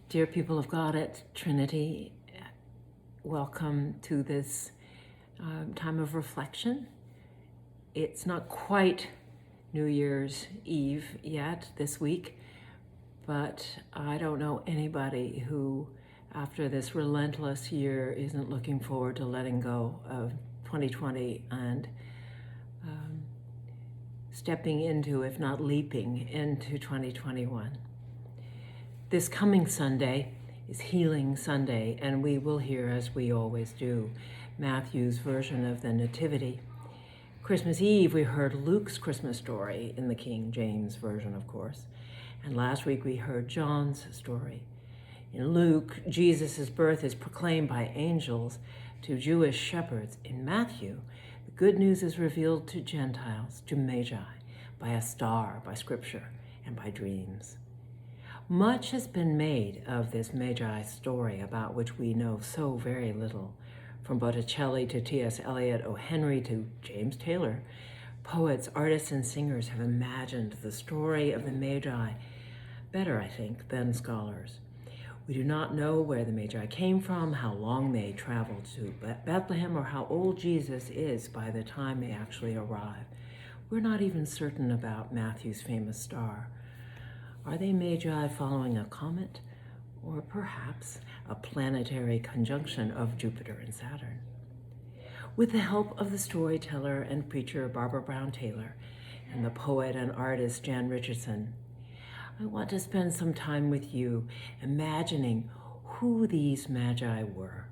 Dear people of God at Trinity, welcome to this time of reflection. It's not quite New Year's Eve yet this week, but I don't know anybody who, after this relentless year, isn't looking forward to letting go of 2020 and stepping into, if not leaping into 2021. This coming Sunday is Healing Sunday, and we will hear, as we always do, Matthew's version of the Nativity. Christmas Eve, we heard Luke's Christmas story in the King James Version, of course. And last week we heard John's story. In Luke, Jesus' birth is proclaimed by angels to Jewish shepherds. In Matthew, the good news is revealed to Gentiles, to magi, by a star, by scripture, and by dreams. Much has been made of this Magi story, about which we know so very little. From Botticelli to T.S. Eliot, O. Henry to James Taylor, poets, artists, and singers have imagined the story of the Magi better, I think, than scholars. We do not know where the Magi came from, how long they traveled to Bethlehem, or how old Jesus is by the time they actually arrive. We're not even certain about Matthew's famous star. Are they magi following a comet, or perhaps a planetary conjunction of Jupiter and Saturn? With the help of the storyteller and preacher Barbara Brown Taylor and the poet and artist Jan Richardson, I want to spend some time with you imagining who these magi were,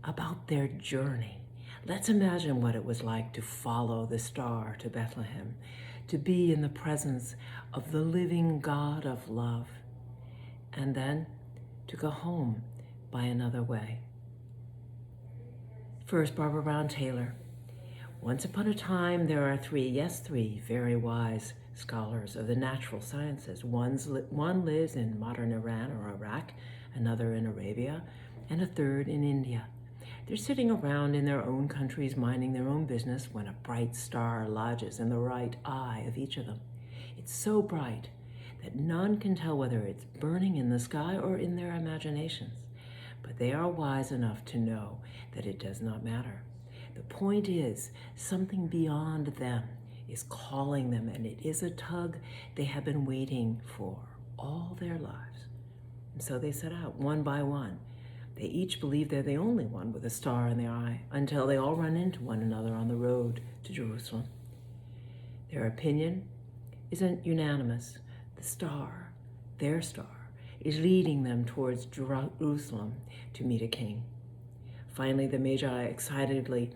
about their journey. Let's imagine what it was like to follow the star to Bethlehem, to be in the presence of the living God of love, and then to go home by another way. First, Barbara Brown Taylor. Once upon a time, there are three very wise scholars of the natural sciences. One lives in modern Iran or Iraq, another in Arabia, and a third in India. They're sitting around in their own countries, minding their own business, when a bright star lodges in the right eye of each of them. It's so bright that none can tell whether it's burning in the sky or in their imaginations. But they are wise enough to know that it does not matter. The point is, something beyond them is calling them, and it is a tug they have been waiting for all their lives. And so they set out one by one. They each believe they're the only one with a star in their eye, until they all run into one another on the road to Jerusalem. Their opinion isn't unanimous. The star, their star, is leading them towards Jerusalem to meet a king. Finally, the Magi excitedly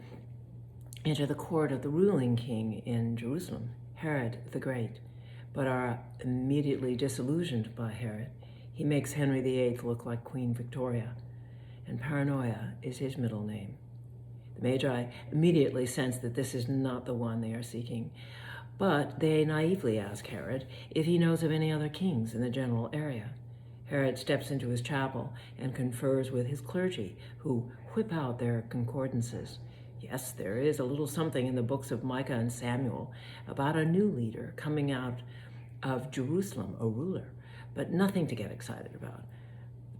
enter the court of the ruling king in Jerusalem, Herod the Great, but are immediately disillusioned by Herod. He makes Henry VIII look like Queen Victoria, and paranoia is his middle name. The Magi immediately sense that this is not the one they are seeking, but they naively ask Herod if he knows of any other kings in the general area. Herod steps into his chapel and confers with his clergy, who whip out their concordances. Yes, there is a little something in the books of Micah and Samuel about a new leader coming out of Jerusalem, a ruler, but nothing to get excited about.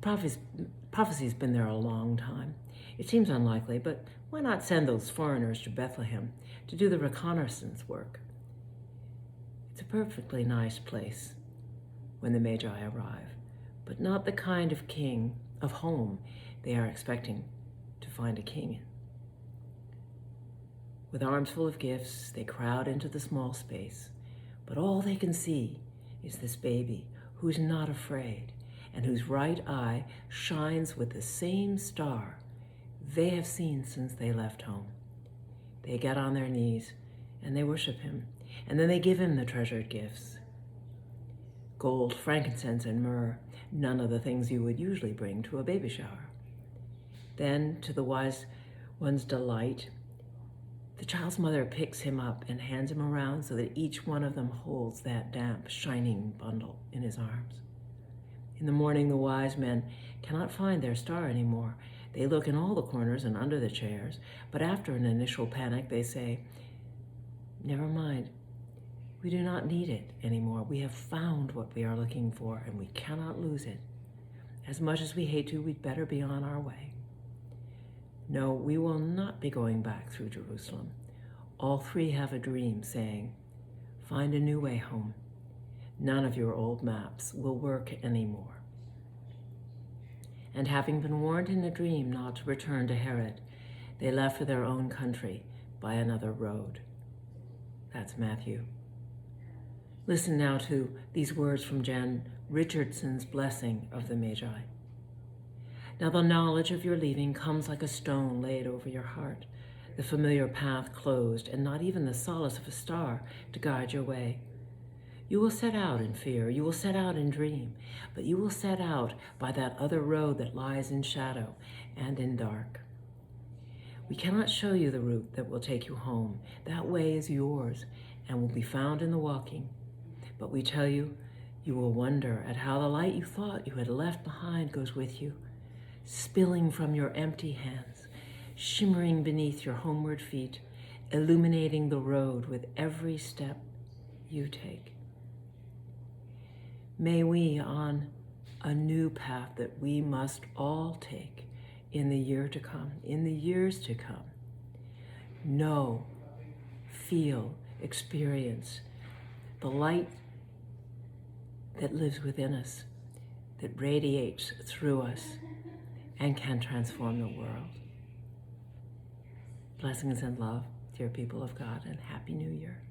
Prophecy's been there a long time. It seems unlikely, but why not send those foreigners to Bethlehem to do the reconnaissance work? It's a perfectly nice place when the Magi arrive, but not the kind of home they are expecting to find a king in. With arms full of gifts, they crowd into the small space, but all they can see is this baby who's not afraid, and whose right eye shines with the same star they have seen since they left home. They get on their knees and they worship him, and then they give him the treasured gifts. Gold, frankincense, and myrrh, none of the things you would usually bring to a baby shower. Then, to the wise one's delight, the child's mother picks him up and hands him around so that each one of them holds that damp, shining bundle in his arms. In the morning, the wise men cannot find their star anymore. They look in all the corners and under the chairs, but after an initial panic, they say, "Never mind. We do not need it anymore. We have found what we are looking for, and we cannot lose it." As much as we hate to, we'd better be on our way. No, we will not be going back through Jerusalem. All three have a dream saying, find a new way home. None of your old maps will work anymore. And having been warned in a dream not to return to Herod, they left for their own country by another road. That's Matthew. Listen now to these words from Jan Richardson's blessing of the Magi. Now the knowledge of your leaving comes like a stone laid over your heart, the familiar path closed, and not even the solace of a star to guide your way. You will set out in fear, you will set out in dream, but you will set out by that other road that lies in shadow and in dark. We cannot show you the route that will take you home. That way is yours and will be found in the walking. But we tell you, you will wonder at how the light you thought you had left behind goes with you, spilling from your empty hands, shimmering beneath your homeward feet, illuminating the road with every step you take. May we, on a new path that we must all take in the year to come, in the years to come, know, feel, experience the light that lives within us, that radiates through us and can transform the world. Blessings and love, dear people of God, and Happy New Year.